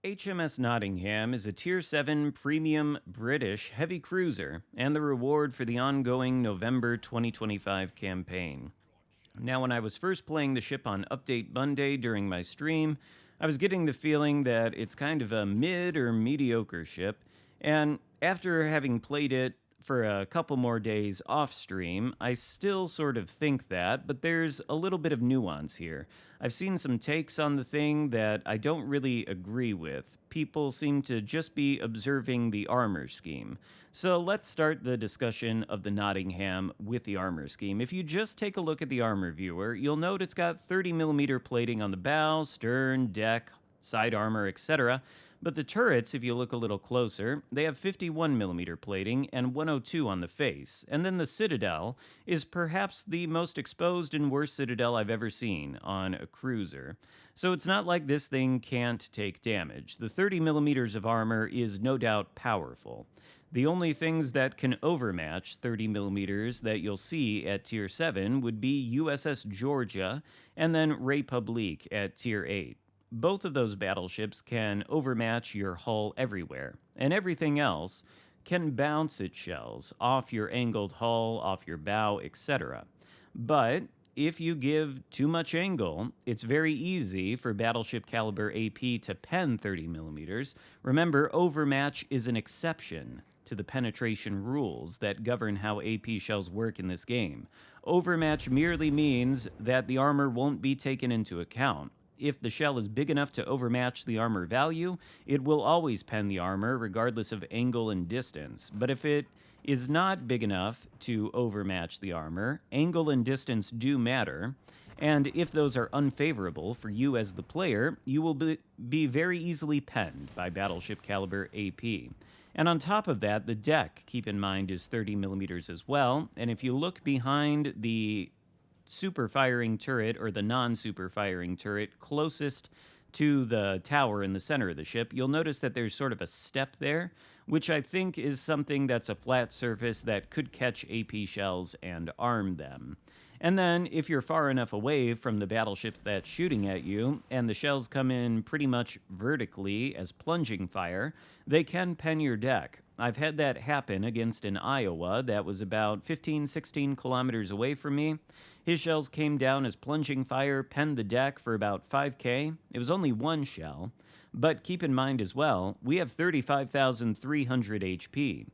HMS Nottingham is a Tier 7 premium British heavy cruiser and the reward for the ongoing November 2025 campaign. Now, when I was first playing the ship on Update Monday during my stream, I was getting the feeling that it's kind of a mid or mediocre ship, and after having played it for a couple more days off stream, I still sort of think that, but there's a little bit of nuance here. I've seen some takes on the thing that I don't really agree with. People seem to just be observing the armor scheme. So let's start the discussion of the Nottingham with the armor scheme. If you just take a look at the armor viewer, you'll note it's got 30mm plating on the bow, stern, deck, side armor, etc. But the turrets, if you look a little closer, they have 51mm plating and 102 on the face. And then the citadel is perhaps the most exposed and worst citadel I've ever seen on a cruiser. So it's not like this thing can't take damage. The 30mm of armor is no doubt powerful. The only things that can overmatch 30mm that you'll see at Tier 7 would be USS Georgia and then Republique at Tier 8. Both of those battleships can overmatch your hull everywhere, and everything else can bounce its shells off your angled hull, off your bow, etc. But if you give too much angle, it's very easy for battleship caliber AP to pen 30mm. Remember, overmatch is an exception to the penetration rules that govern how AP shells work in this game. Overmatch merely means that the armor won't be taken into account. If the shell is big enough to overmatch the armor value, it will always pen the armor regardless of angle and distance. But if it is not big enough to overmatch the armor, angle and distance do matter. And if those are unfavorable for you as the player, you will be very easily penned by battleship caliber AP. And on top of that, the deck, keep in mind, is 30mm as well. And if you look behind the super firing turret or the non-super firing turret closest to the tower in the center of the ship, you'll notice that there's sort of a step there, which I think is something that's a flat surface that could catch AP shells and arm them. And then, if you're far enough away from the battleship that's shooting at you, and the shells come in pretty much vertically as plunging fire, they can pen your deck. I've had that happen against an Iowa that was about 15-16 kilometers away from me. His shells came down as plunging fire, penned the deck for about 5K. It was only one shell, but keep in mind as well, we have 35,300 HP.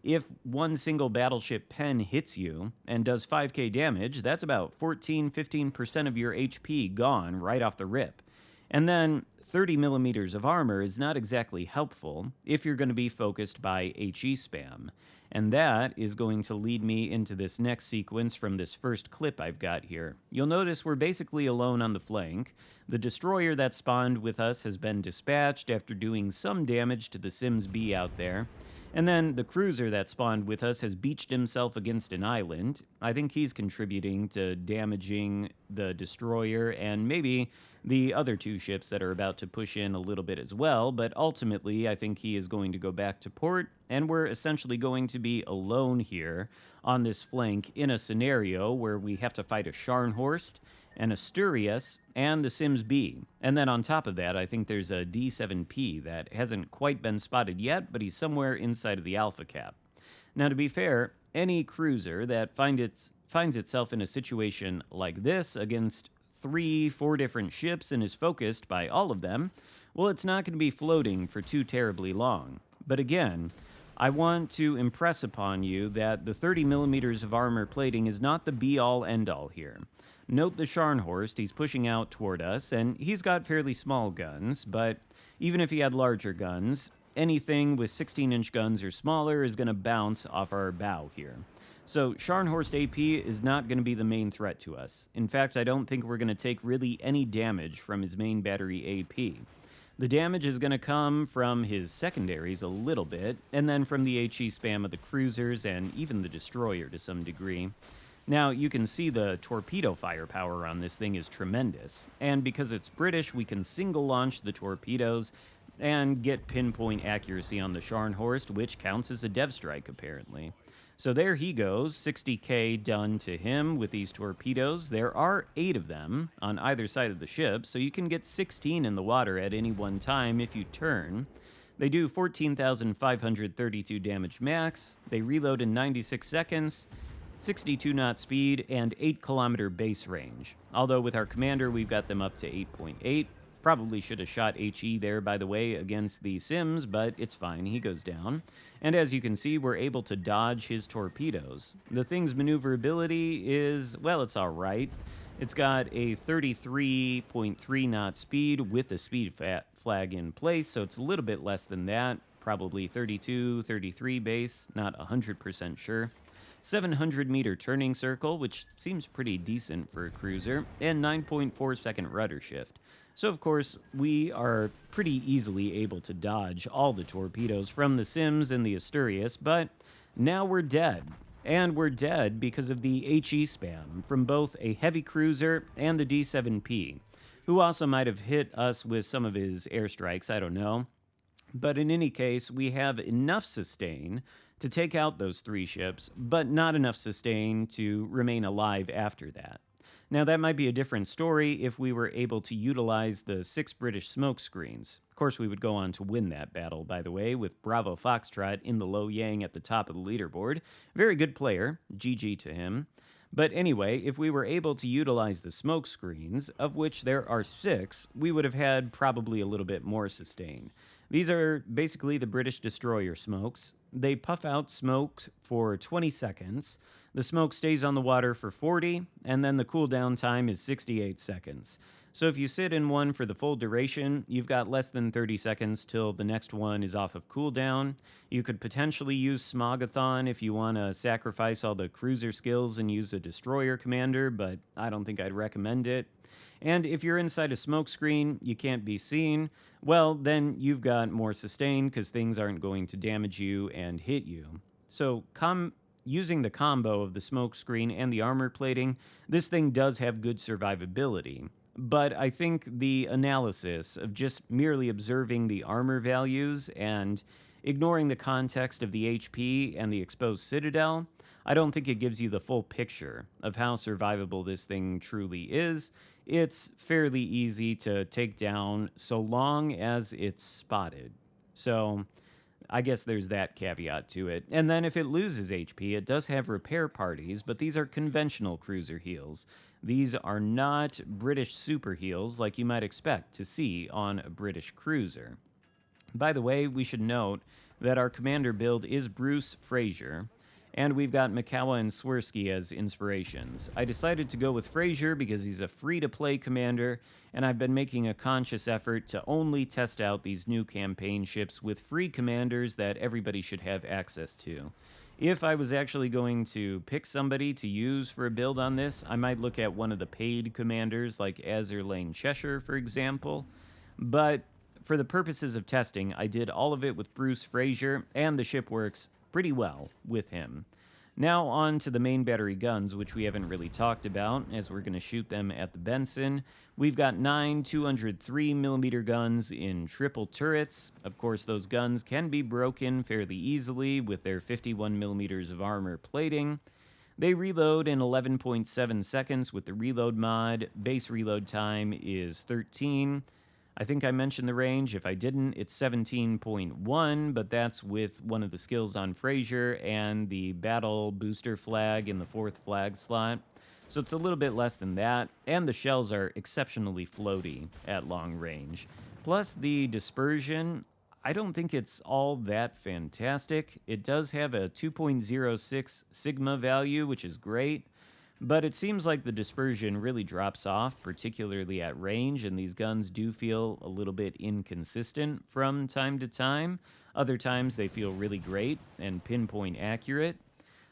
If one single battleship pen hits you and does 5K damage, that's about 14-15% of your HP gone right off the rip. And then 30mm of armor is not exactly helpful if you're going to be focused by HE spam. And that is going to lead me into this next sequence from this first clip I've got here. You'll notice we're basically alone on the flank. The destroyer that spawned with us has been dispatched after doing some damage to the Sims B out there. And then the cruiser that spawned with us has beached himself against an island. I think he's contributing to damaging the destroyer and maybe the other two ships that are about to push in a little bit as well, but ultimately I think he is going to go back to port, and we're essentially going to be alone here on this flank in a scenario where we have to fight a Scharnhorst, an Asturias, and the Sims B. And then on top of that, I think there's a D7P that hasn't quite been spotted yet, but he's somewhere inside of the Alpha Cap. Now, to be fair, any cruiser that finds itself in a situation like this against 3-4 different ships and is focused by all of them, well, it's not going to be floating for too terribly long. But again, I want to impress upon you that the 30mm of armor plating is not the be-all, end-all here. Note the Scharnhorst, he's pushing out toward us, and he's got fairly small guns, but even if he had larger guns, anything with 16-inch guns or smaller is going to bounce off our bow here. So Scharnhorst AP is not going to be the main threat to us. In fact, I don't think we're going to take really any damage from his main battery AP. The damage is going to come from his secondaries a little bit, and then from the HE spam of the cruisers and even the destroyer to some degree. Now, you can see the torpedo firepower on this thing is tremendous, and because it's British, we can single launch the torpedoes and get pinpoint accuracy on the Scharnhorst, which counts as a dev strike, apparently. So there he goes, 60K done to him with these torpedoes. There are 8 of them on either side of the ship, so you can get 16 in the water at any one time if you turn. They do 14,532 damage max. They reload in 96 seconds, 62 knot speed, and 8-kilometer base range. Although with our commander, we've got them up to 8.8. Probably should have shot HE there, by the way, against the Sims, but it's fine. He goes down. And as you can see, we're able to dodge his torpedoes. The thing's maneuverability is, well, it's all right. It's got a 33.3 knot speed with the speed flag in place, so it's a little bit less than that. Probably 32, 33 base, not 100% sure. 700-meter turning circle, which seems pretty decent for a cruiser, and 9.4-second rudder shift. So, of course, we are pretty easily able to dodge all the torpedoes from the Sims and the Asturias, but now we're dead. And we're dead because of the HE spam from both a heavy cruiser and the D7P, who also might have hit us with some of his airstrikes, I don't know. But in any case, we have enough sustain to take out those 3 ships, but not enough sustain to remain alive after that. Now, that might be a different story if we were able to utilize the 6 British smoke screens. Of course, we would go on to win that battle, by the way, with Bravo Foxtrot in the low yang at the top of the leaderboard. Very good player. GG to him. But anyway, if we were able to utilize the smoke screens, of which there are 6, we would have had probably a little bit more sustain. These are basically the British destroyer smokes. They puff out smoke for 20 seconds. The smoke stays on the water for 40, and then the cooldown time is 68 seconds. So if you sit in one for the full duration, you've got less than 30 seconds till the next one is off of cooldown. You could potentially use Smogathon if you want to sacrifice all the cruiser skills and use a destroyer commander, but I don't think I'd recommend it. And if you're inside a smoke screen, you can't be seen, well, then you've got more sustain because things aren't going to damage you and hit you. So using the combo of the smoke screen and the armor plating, this thing does have good survivability. But I think the analysis of just merely observing the armor values and ignoring the context of the HP and the exposed citadel, I don't think it gives you the full picture of how survivable this thing truly is. It's fairly easy to take down so long as it's spotted. So I guess there's that caveat to it. And then if it loses HP, it does have repair parties, but these are conventional cruiser heals. These are not British super heals like you might expect to see on a British cruiser. By the way, we should note that our commander build is Bruce Fraser, and we've got Mikawa and Swirsky as inspirations. I decided to go with Fraser because he's a free-to-play commander, and I've been making a conscious effort to only test out these new campaign ships with free commanders that everybody should have access to. If I was actually going to pick somebody to use for a build on this, I might look at one of the paid commanders like Azur Lane Cheshire, for example. But for the purposes of testing, I did all of it with Bruce Fraser, and the ship works pretty well with him. Now on to the main battery guns, which we haven't really talked about, as we're going to shoot them at the Benson. We've got 9 203mm guns in triple turrets. Of course, those guns can be broken fairly easily with their 51mm of armor plating. They reload in 11.7 seconds with the reload mod. Base reload time is 13. I think I mentioned the range. If I didn't, it's 17.1, but that's with one of the skills on Fraser and the battle booster flag in the 4th flag slot. So it's a little bit less than that, and the shells are exceptionally floaty at long range. Plus, the dispersion, I don't think it's all that fantastic. It does have a 2.06 sigma value, which is great. But it seems like the dispersion really drops off, particularly at range, and these guns do feel a little bit inconsistent from time to time. Other times they feel really great and pinpoint accurate,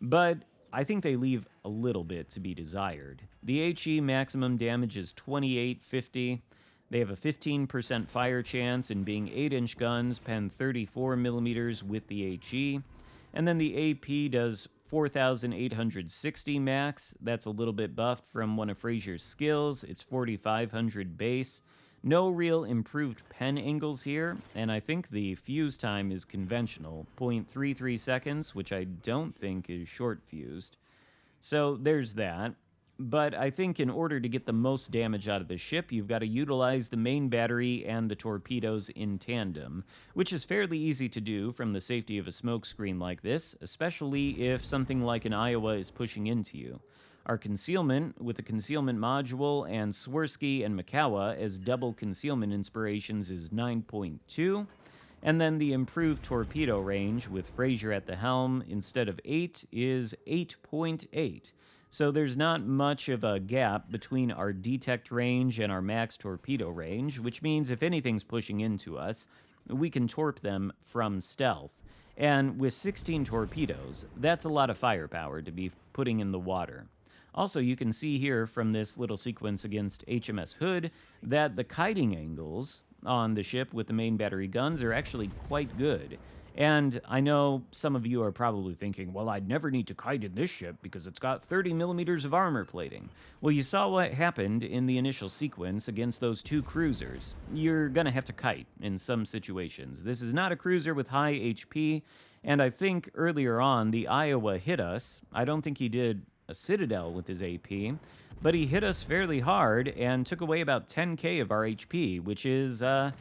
but I think they leave a little bit to be desired. The HE maximum damage is 2850. They have a 15% fire chance, and being 8-inch guns, pen 34mm with the HE. And then the AP does 4,860 max. That's a little bit buffed from one of Fraser's skills. It's 4,500 base. No real improved pen angles here, and I think the fuse time is conventional, 0.33 seconds, which I don't think is short fused. So there's that. But I think in order to get the most damage out of the ship, you've got to utilize the main battery and the torpedoes in tandem, which is fairly easy to do from the safety of a smokescreen like this, especially if something like an Iowa is pushing into you. Our concealment, with the concealment module and Swirsky and Mikawa as double concealment inspirations, is 9.2. And then the improved torpedo range with Fraser at the helm instead of 8 is 8.8. So there's not much of a gap between our detect range and our max torpedo range, which means if anything's pushing into us, we can torp them from stealth. And with 16 torpedoes, that's a lot of firepower to be putting in the water. Also, you can see here from this little sequence against HMS Hood that the kiting angles on the ship with the main battery guns are actually quite good. And I know some of you are probably thinking, well, I'd never need to kite in this ship because it's got 30 millimeters of armor plating. Well, you saw what happened in the initial sequence against those two cruisers. You're going to have to kite in some situations. This is not a cruiser with high HP, and I think earlier on the Iowa hit us. I don't think he did a Citadel with his AP, but he hit us fairly hard and took away about 10k of our HP, which is, a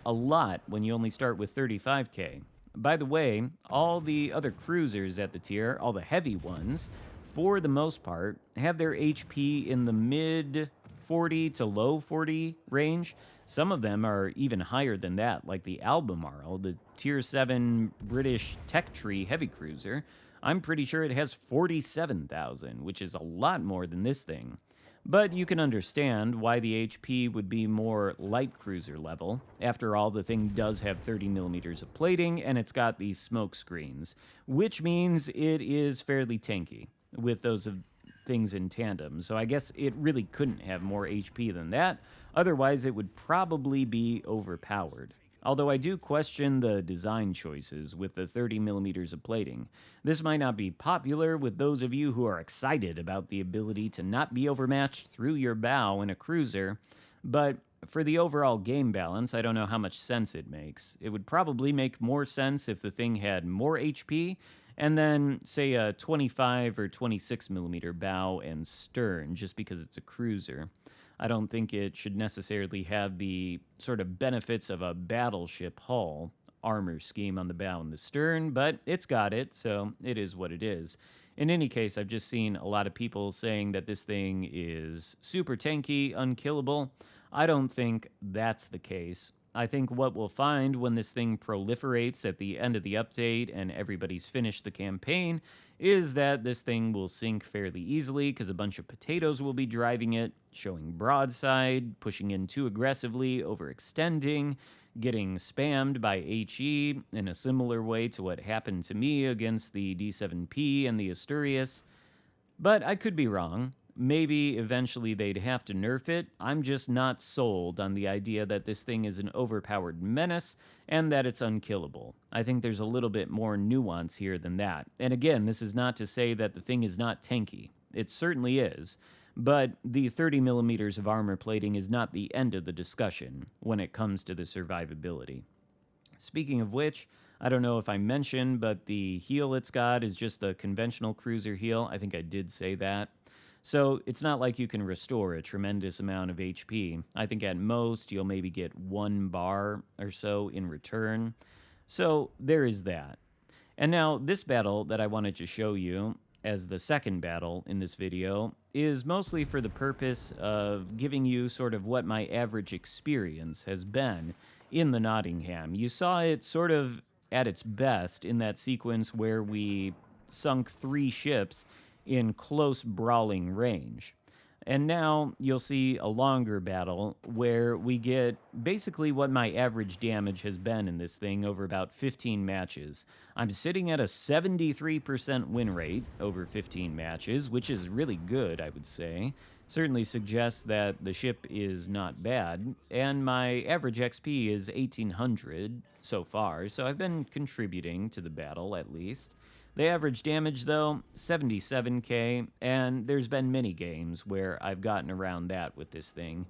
lot when you only start with 35k. By the way, all the other cruisers at the tier, all the heavy ones, for the most part, have their HP in the mid 40 to low 40 range. Some of them are even higher than that, like the Albemarle, the tier 7 British tech tree heavy cruiser. I'm pretty sure it has 47,000, which is a lot more than this thing. But you can understand why the HP would be more light cruiser level. After all, the thing does have 30 millimeters of plating, and it's got these smoke screens, which means it is fairly tanky with those things in tandem. So I guess it really couldn't have more HP than that. Otherwise, it would probably be overpowered. Although I do question the design choices with the 30 millimeters of plating. This might not be popular with those of you who are excited about the ability to not be overmatched through your bow in a cruiser, but for the overall game balance, I don't know how much sense it makes. It would probably make more sense if the thing had more HP and then, say, a 25 or 26 millimeter bow and stern, just because it's a cruiser. I don't think it should necessarily have the sort of benefits of a battleship hull, armor scheme on the bow and the stern, but it's got it, so it is what it is. In any case, I've just seen a lot of people saying that this thing is super tanky, unkillable. I don't think that's the case. I think what we'll find when this thing proliferates at the end of the update and everybody's finished the campaign is that this thing will sink fairly easily because a bunch of potatoes will be driving it, showing broadside, pushing in too aggressively, overextending, getting spammed by HE in a similar way to what happened to me against the D7P and the Asturias. But I could be wrong. Maybe eventually they'd have to nerf it. I'm just not sold on the idea that this thing is an overpowered menace and that it's unkillable. I think there's a little bit more nuance here than that. And again, this is not to say that the thing is not tanky. It certainly is. But the 30 millimeters of armor plating is not the end of the discussion when it comes to the survivability. Speaking of which, I don't know if I mentioned, but the heal it's got is just the conventional cruiser heal. I think I did say that. So it's not like you can restore a tremendous amount of HP. I think at most you'll maybe get 1 bar or so in return. So there is that. And now this battle that I wanted to show you as the second battle in this video is mostly for the purpose of giving you sort of what my average experience has been in the Nottingham. You saw it sort of at its best in that sequence where we sunk 3 ships in close brawling range. And now you'll see a longer battle where we get basically what my average damage has been in this thing over about 15 matches. I'm sitting at a 73% win rate over 15 matches, which is really good, I would say. Certainly suggests that the ship is not bad, and my average XP is 1800 so far, so I've been contributing to the battle at least. The average damage, though, 77k, and there's been many games where I've gotten around that with this thing.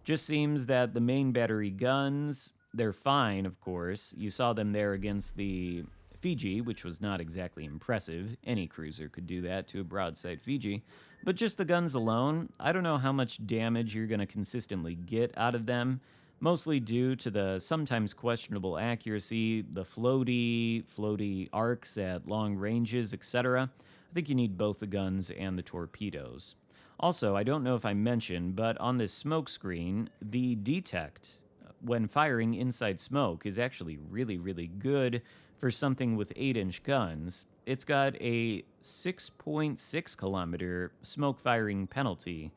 Just seems that the main battery guns, they're fine, of course. You saw them there against the Fiji, which was not exactly impressive. Any cruiser could do that to a broadside Fiji. But just the guns alone, I don't know how much damage you're going to consistently get out of them, mostly due to the sometimes questionable accuracy, the floaty arcs at long ranges, etc. I think you need both the guns and the torpedoes. Also, I don't know if I mentioned, but on this smoke screen, the detect when firing inside smoke is actually really, really good for something with 8-inch guns. It's got a 6.6 kilometer smoke firing penalty,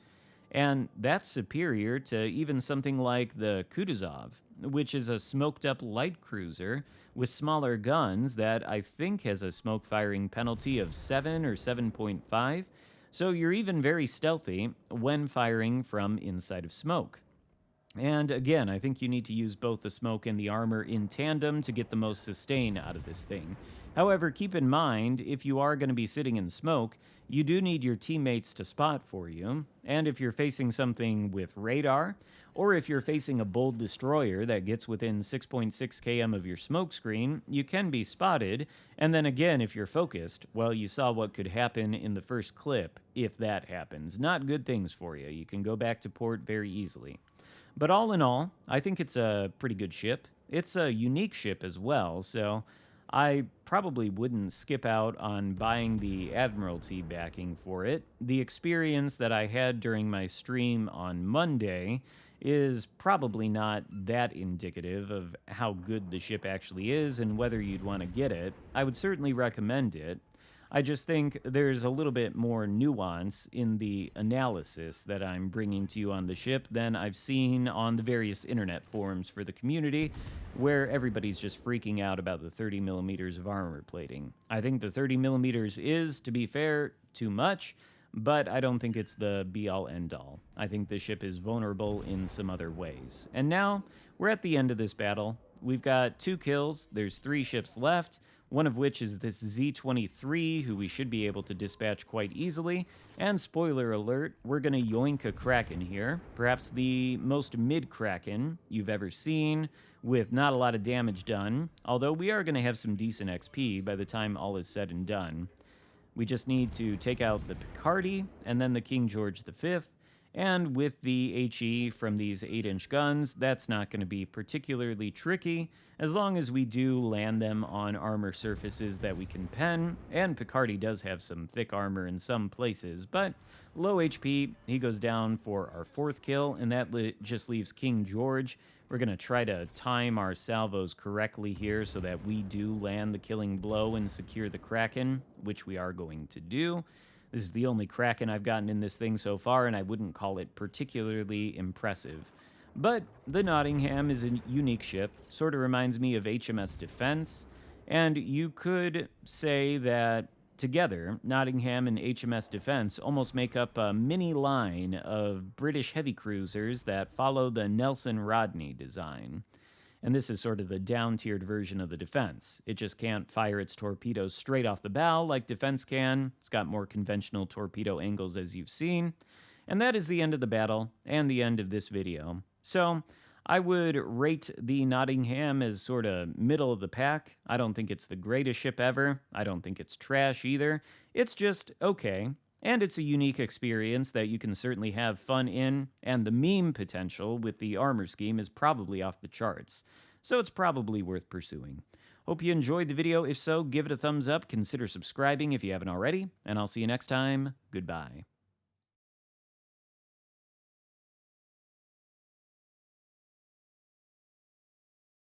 and that's superior to even something like the Kutuzov, which is a smoked up light cruiser with smaller guns that I think has a smoke firing penalty of 7 or 7.5. So you're even very stealthy when firing from inside of smoke. And again, I think you need to use both the smoke and the armor in tandem to get the most sustain out of this thing. However, keep in mind, if you are going to be sitting in smoke, you do need your teammates to spot for you. And if you're facing something with radar, or if you're facing a bold destroyer that gets within 6.6 km of your smoke screen, you can be spotted. And then again, if you're focused, well, you saw what could happen in the first clip if that happens. Not good things for you. You can go back to port very easily. But all in all, I think it's a pretty good ship. It's a unique ship as well, so I probably wouldn't skip out on buying the Admiralty backing for it. The experience that I had during my stream on Monday is probably not that indicative of how good the ship actually is and whether you'd want to get it. I would certainly recommend it. I just think there's a little bit more nuance in the analysis that I'm bringing to you on the ship than I've seen on the various internet forums for the community, where everybody's just freaking out about the 30 millimeters of armor plating. I think the 30 millimeters is, to be fair, too much, but I don't think it's the be-all, end-all. I think the ship is vulnerable in some other ways. And now, we're at the end of this battle. We've got 2 kills, there's 3 ships left, one of which is this Z-23, who we should be able to dispatch quite easily. And spoiler alert, we're going to yoink a Kraken here. Perhaps the most mid-Kraken you've ever seen, with not a lot of damage done. Although we are going to have some decent XP by the time all is said and done. We just need to take out the Picardy, and then the King George V. And with the HE from these 8-inch guns, that's not going to be particularly tricky, as long as we do land them on armor surfaces that we can pen, and Picardy does have some thick armor in some places, but low HP, he goes down for our 4th kill, and that just leaves King George. We're going to try to time our salvos correctly here so that we do land the killing blow and secure the Kraken, which we are going to do. This is the only Kraken I've gotten in this thing so far, and I wouldn't call it particularly impressive. But the Nottingham is a unique ship, sort of reminds me of HMS Defense, and you could say that together, Nottingham and HMS Defense almost make up a mini line of British heavy cruisers that follow the Nelson Rodney design. And this is sort of the down-tiered version of the Defense. It just can't fire its torpedoes straight off the bow like Defense can. It's got more conventional torpedo angles, as you've seen. And that is the end of the battle and the end of this video. So I would rate the Nottingham as sort of middle of the pack. I don't think it's the greatest ship ever. I don't think it's trash either. It's just okay. And it's a unique experience that you can certainly have fun in, and the meme potential with the armor scheme is probably off the charts. So it's probably worth pursuing. Hope you enjoyed the video. If so, give it a thumbs up, consider subscribing if you haven't already, and I'll see you next time. Goodbye.